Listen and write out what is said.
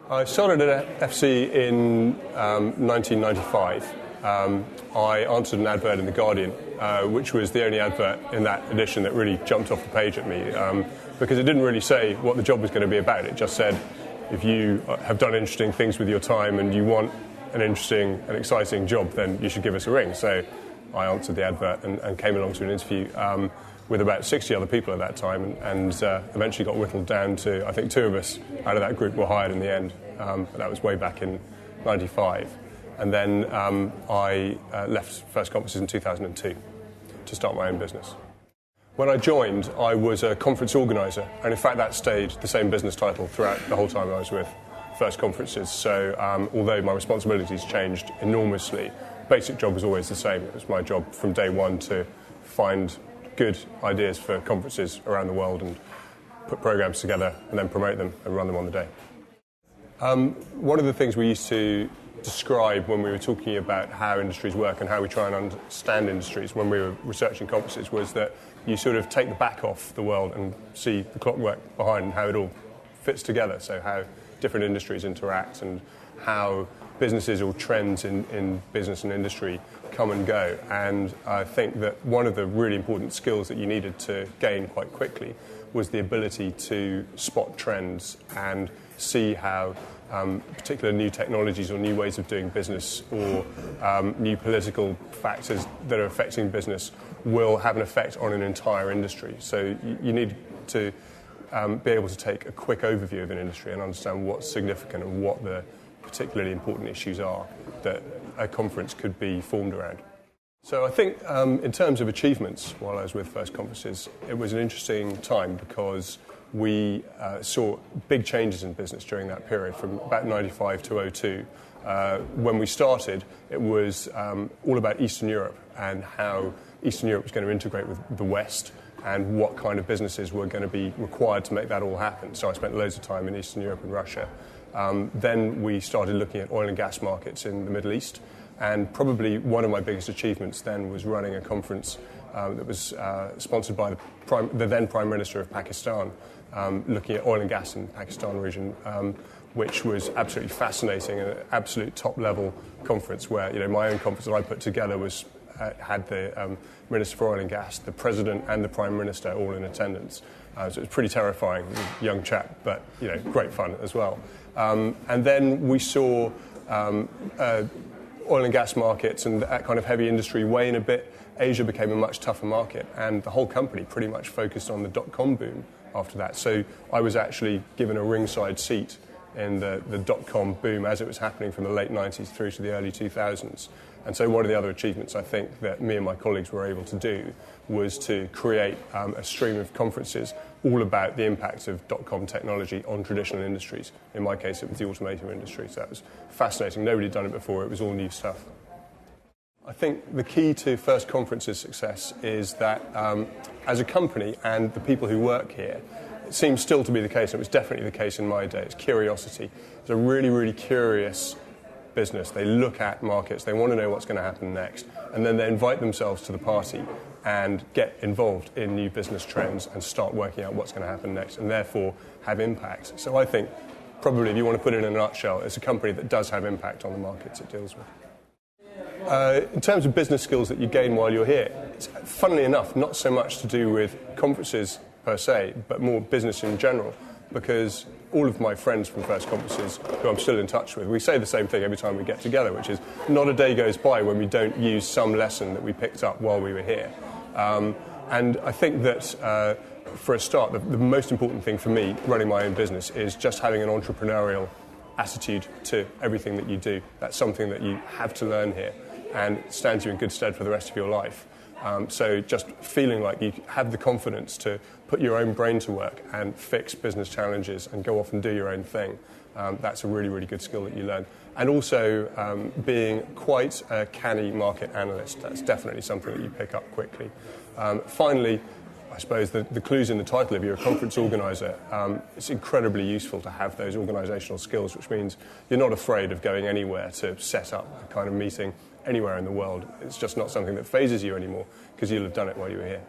I started at FC in 1995. I answered an advert in The Guardian, which was the only advert in that edition that really jumped off the page at me, because it didn't really say what the job was going to be about. It just said, if you have done interesting things with your time and you want an interesting and exciting job, then you should give us a ring. So I answered the advert and came along to an interview with about 60 other people at that time, and eventually got whittled down to, I think 2 of us out of that group were hired in the end. That was way back in 95. And then I left First Conferences in 2002 to start my own business. When I joined, I was a conference organiser, and in fact that stayed the same business title throughout the whole time I was with First Conferences. So although my responsibilities changed enormously, basic job was always the same. It was my job from day one to find good ideas for conferences around the world and put programs together and then promote them and run them on the day. One of the things we used to describe when we were talking about how industries work and how we try and understand industries when we were researching conferences was that you sort of take the back off the world and see the clockwork behind and how it all fits together, so how different industries interact and how businesses or trends in business and industry come and go. And I think that one of the really important skills that you needed to gain quite quickly was the ability to spot trends and see how particular new technologies or new ways of doing business or new political factors that are affecting business will have an effect on an entire industry. So you need to be able to take a quick overview of an industry and understand what's significant and what the particularly important issues are that a conference could be formed around. So I think in terms of achievements while I was with First Conferences, it was an interesting time because we saw big changes in business during that period from about 95 to 02. When we started, it was all about Eastern Europe and how Eastern Europe was going to integrate with the West and what kind of businesses were going to be required to make that all happen. So I spent loads of time in Eastern Europe and Russia. Then we started looking at oil and gas markets in the Middle East, and probably one of my biggest achievements then was running a conference that was sponsored by the then Prime Minister of Pakistan, looking at oil and gas in the Pakistan region, which was absolutely fascinating, an absolute top-level conference where, my own conference that I put together was had the Minister for Oil and Gas, the President and the Prime Minister all in attendance. So it was pretty terrifying, young chap, but great fun as well. And then we saw oil and gas markets and that kind of heavy industry wane a bit. Asia became a much tougher market, and the whole company pretty much focused on the dot-com boom after that. So I was actually given a ringside seat in the dot-com boom as it was happening from the late 90s through to the early 2000s. And so one of the other achievements I think that me and my colleagues were able to do was to create a stream of conferences all about the impact of dot-com technology on traditional industries. In my case, it was the automotive industry, so that was fascinating. Nobody had done it before. It was all new stuff. I think the key to First Conferences' success is that as a company and the people who work here, it seems still to be the case, and it was definitely the case in my day, it's curiosity. It's a really, really curious business. They look at markets, they want to know what's going to happen next, and then they invite themselves to the party and get involved in new business trends and start working out what's going to happen next, and therefore have impact. So I think probably, if you want to put it in a nutshell, it's a company that does have impact on the markets it deals with. In terms of business skills that you gain while you're here, it's, funnily enough, not so much to do with conferences per se, but more business in general, because all of my friends from First Conferences, who I'm still in touch with, we say the same thing every time we get together, which is not a day goes by when we don't use some lesson that we picked up while we were here. And I think that, for a start, the most important thing for me running my own business is just having an entrepreneurial attitude to everything that you do. That's something that you have to learn here and stands you in good stead for the rest of your life. So just feeling like you have the confidence to put your own brain to work and fix business challenges and go off and do your own thing, that's a really, really good skill that you learn. And also being quite a canny market analyst, that's definitely something that you pick up quickly. Finally, I suppose the clue's in the title. If you're a conference organiser, it's incredibly useful to have those organisational skills, which means you're not afraid of going anywhere to set up a kind of meeting anywhere in the world. It's just not something that phases you anymore because you'll have done it while you were here.